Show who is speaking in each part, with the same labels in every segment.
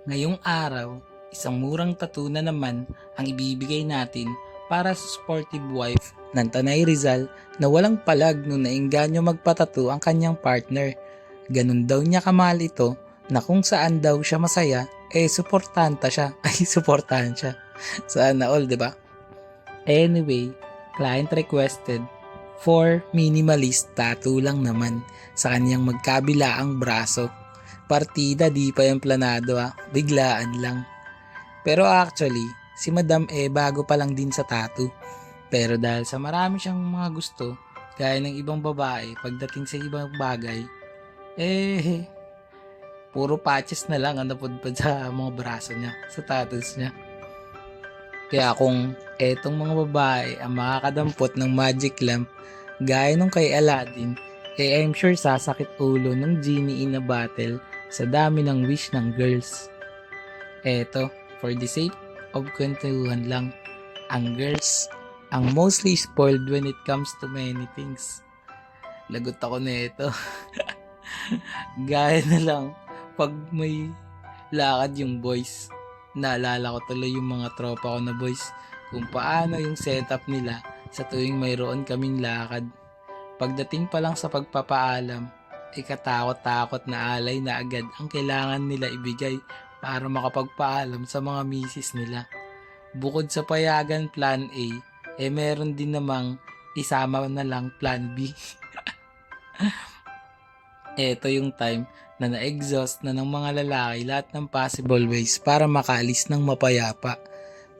Speaker 1: Ngayong araw, isang murang tattoo na naman ang ibibigay natin para sa supportive wife ng Tanay Rizal na walang palag nung nainganyo magpatattoo ang kanyang partner. Ganun daw niya kamahal ito na kung saan daw siya masaya, suportanta siya. Ay, suportahan siya. Sana all, di ba? Anyway, client requested for minimalist tattoo lang naman sa kanyang magkabilaang braso. Partida di pa yung planado biglaan lang. Pero actually, si Madam bago pa lang din sa tattoo. Pero dahil sa marami siyang mga gusto, gaya ng ibang babae pagdating sa ibang bagay, puro patches na lang ang napunpad sa mga braso niya, sa tattoos niya. Kaya kung etong mga babae ang makakadampot ng magic lamp gaya nung kay Aladdin, I'm sure sasakit ulo ng genie in a bottle sa dami ng wish ng girls. Eto, for the sake of kwentuhan lang, ang girls ang mostly spoiled when it comes to many things. Lagot ako nito. Gaya na lang, pag may lakad yung boys, naalala ko tuloy yung mga tropa ko na boys kung paano yung setup nila sa tuwing mayroon kaming lakad. Pagdating pa lang sa pagpapaalam, katakot-takot na alay na agad ang kailangan nila ibigay para makapagpaalam sa mga misis nila. Bukod sa payagan plan A, meron din namang isama na lang plan B. Ito yung time na na-exhaust na ng mga lalaki lahat ng possible ways para makaalis ng mapayapa.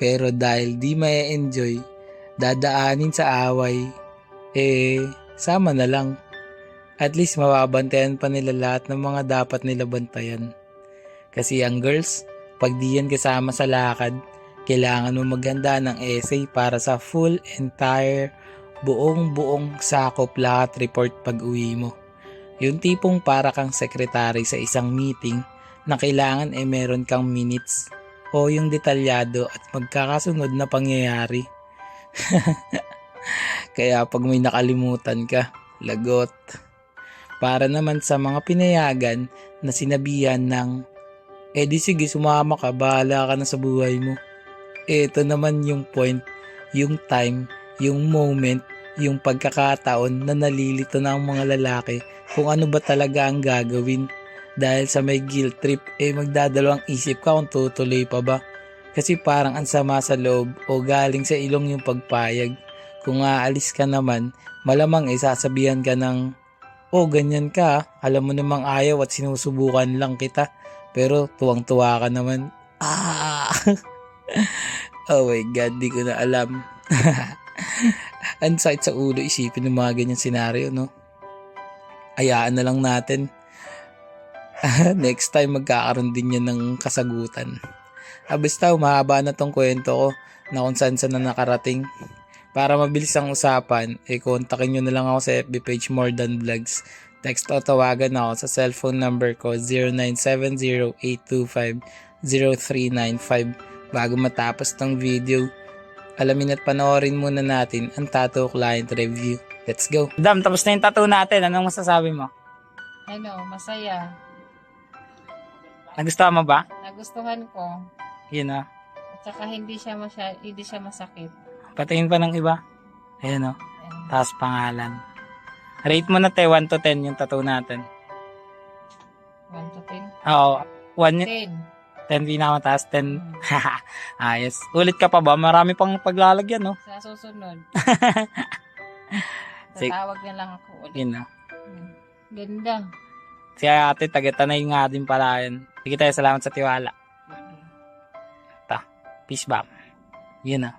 Speaker 1: Pero dahil di may enjoy, dadaanin sa away, sama na lang. At least mababantayan pa nila lahat ng mga dapat nila bantayan. Kasi ang girls, pag di yan kasama sa lakad, kailangan mo maghanda ng essay para sa full entire buong sakop lahat report pag uwi mo. Yung tipong para kang sekretary sa isang meeting na kailangan meron kang minutes o yung detalyado at magkakasunod na pangyayari. Kaya pag may nakalimutan ka, lagot. Para naman sa mga pinayagan na sinabihan ng di sige sumama ka, bahala ka na sa buhay mo. Ito naman yung point, yung time, yung moment, yung pagkakataon na nalilito na ang mga lalaki kung ano ba talaga ang gagawin. Dahil sa may guilt trip, magdadalawang isip ka kung tutuloy pa ba. Kasi parang ang sama sa loob o galing sa ilong yung pagpayag. Kung aalis ka naman, malamang sasabihan ka ng, ganyan ka, alam mo namang ayaw at sinusubukan lang kita. Pero tuwang-tuwa ka naman. Oh my God, di ko na alam. Ang sakit sa ulo isipin ng mga ganyan senaryo, no? Hayaan na lang natin. Next time magkakaroon din yan ng kasagutan. Basta mahaba na tong kwento ko na kung saan na nakarating. Para mabilis ang usapan, kontakin nyo na lang ako sa FB page More Than Vlogs. Text o tawagan ako sa cellphone number ko 0970-825-0395. Bago matapos tong video, alamin at panoorin muna natin ang tattoo client review. Let's go! Dam, tapos na yung tattoo natin. Anong masasabi mo?
Speaker 2: Masaya.
Speaker 1: Nagustuhan mo ba?
Speaker 2: Nagustuhan ko.
Speaker 1: Yun o.
Speaker 2: At saka hindi siya masakit.
Speaker 1: Patingin pa ng iba. Ayan o.
Speaker 2: Ayan.
Speaker 1: Tapos pangalan. Rate mo na 1 to 10 yung tattoo natin.
Speaker 2: 1 to 10?
Speaker 1: Oo. 1
Speaker 2: 10.
Speaker 1: 10 pinakamataas, 10. Ayos. Ulit ka pa ba? Marami pang paglalagyan, no?
Speaker 2: Sa susunod.
Speaker 1: Sige.
Speaker 2: Tatawag na lang ako ulit.
Speaker 1: Yun, no?
Speaker 2: Ganda.
Speaker 1: Si ate, taga-Tanay nga din pala yun. Sige tayo, salamat sa tiwala. Peace bomb. Yun, no?